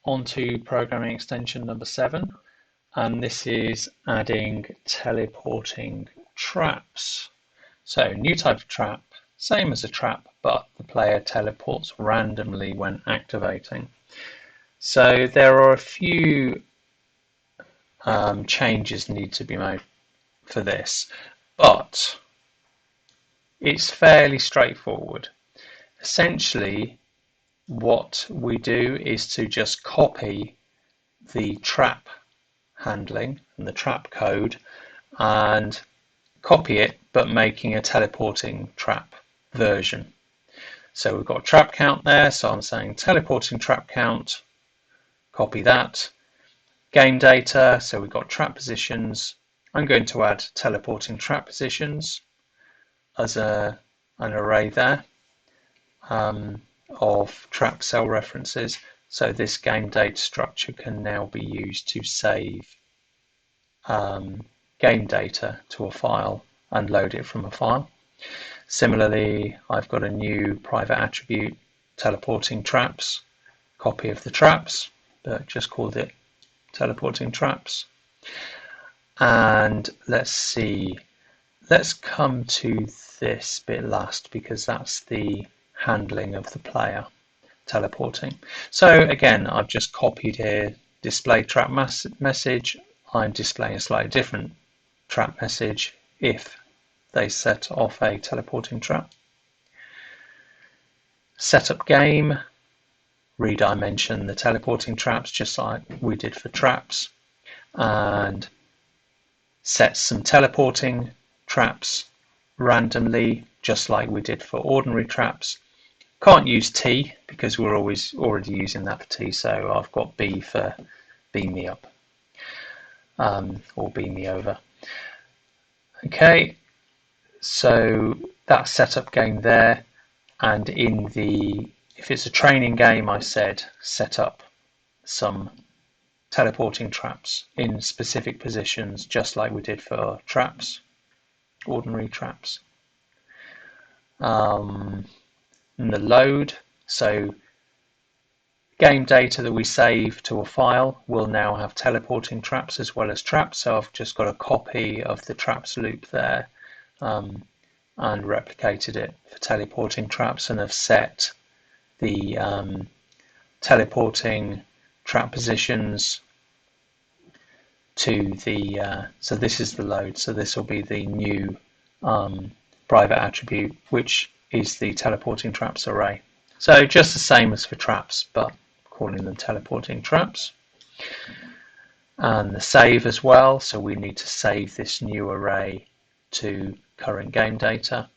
onto programming extension number 7, and this is adding teleporting traps. So new type of trap, same as a trap, but the player teleports randomly when activating. So there are a few changes need to be made for this, but it's fairly straightforward. Essentially, what we do is to just copy the trap handling and the trap code and copy it, but making a teleporting trap version. So we've got trap count there, so I'm saying teleporting trap count, copy that. Game data, so we've got trap positions. I'm going to add teleporting trap positions as an array there of trap cell references. So this game data structure can now be used to save game data to a file and load it from a file. Similarly, I've got a new private attribute teleporting traps, copy of the traps, but just called it teleporting traps. And let's see, let's come to this bit last because that's the handling of the player teleporting. So again, I've just copied here display trap message. I'm displaying a slightly different trap message if they set off a teleporting trap. Setup game, redimension the teleporting traps just like we did for traps, and set some teleporting traps randomly just like we did for ordinary traps. Can't use T because we're already using that for T, so I've got B for beam me up or beam me over. Okay, so that's setup game there, and if it's a training game, I said set up some teleporting traps in specific positions just like we did for traps, ordinary traps. And the load, so game data that we save to a file will now have teleporting traps as well as traps, so I've just got a copy of the traps loop there and replicated it for teleporting traps, and have set the teleporting trap positions to the so this is the load, so this will be the new private attribute, which is the teleporting traps array. So just the same as for traps, but calling them teleporting traps. And the save as well, so we need to save this new array to current game data.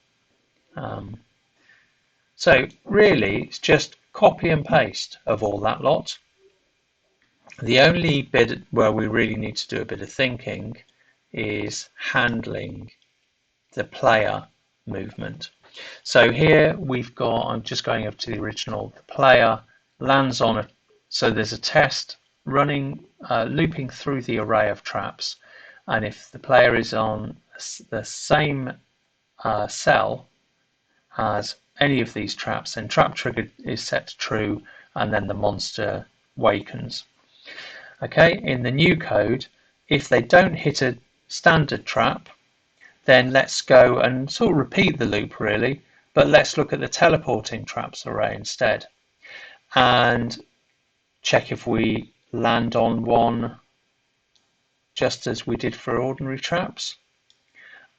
So really it's just copy and paste of all that lot. The only bit where we really need to do a bit of thinking is handling the player movement. So here we've got, I'm just going up to the original, the player lands on a, so there's a test running, looping through the array of traps, and if the player is on the same cell as any of these traps, then trap trigger is set to true, and then the monster wakens. Okay, in the new code, if they don't hit a standard trap, then let's go and sort of repeat the loop really, but let's look at the teleporting traps array instead and check if we land on one just as we did for ordinary traps.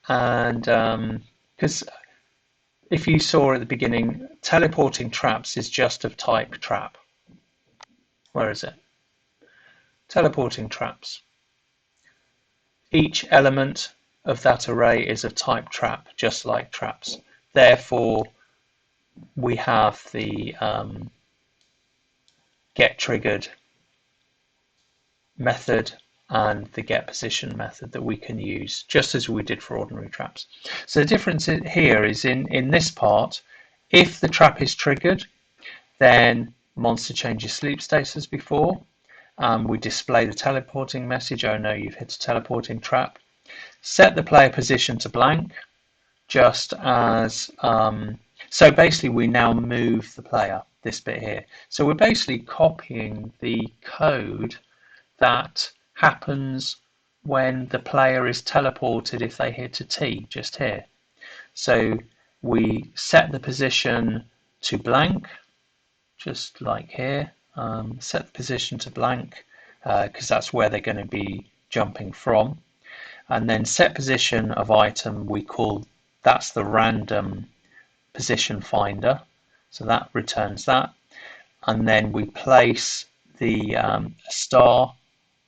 And because if you saw at the beginning, teleporting traps is just of type trap. Where is it? Teleporting traps. Each element of that array is of type trap, just like traps. Therefore, we have the get triggered method and the get position method that we can use, just as we did for ordinary traps. So the difference here is in this part, if the trap is triggered, then monster changes sleep state as before. We display the teleporting message, oh no, you've hit a teleporting trap. Set the player position to blank, just as, so basically we now move the player. this bit here. So we're basically copying the code that happens when the player is teleported if they hit a T just here. So we set the position to blank, just like here. Set the position to blank because that's where they're going to be jumping from. And then set position of item, we call that's the random position finder. So that returns that. And then we place the star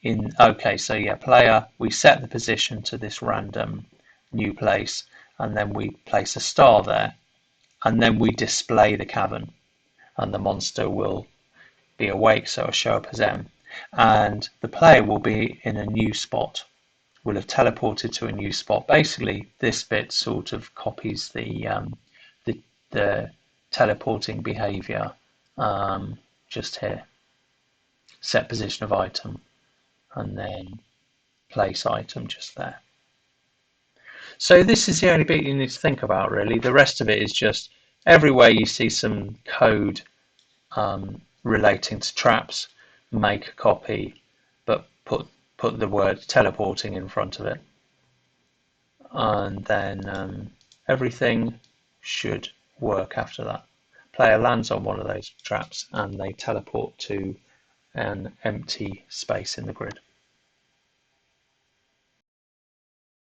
in. Okay, so yeah, player, we set the position to this random new place, and then we place a star there, and then we display the cavern, and the monster will be awake, so it'll show up as M, and the player will be in a new spot, will have teleported to a new spot. Basically, this bit sort of copies the teleporting behavior just here. Set position of item, and then place item just there. So this is the only bit you need to think about, really. The rest of it is just everywhere you see some code relating to traps, make a copy, but put the word teleporting in front of it, and then everything should work after that. Player lands on one of those traps and they teleport to an empty space in the grid.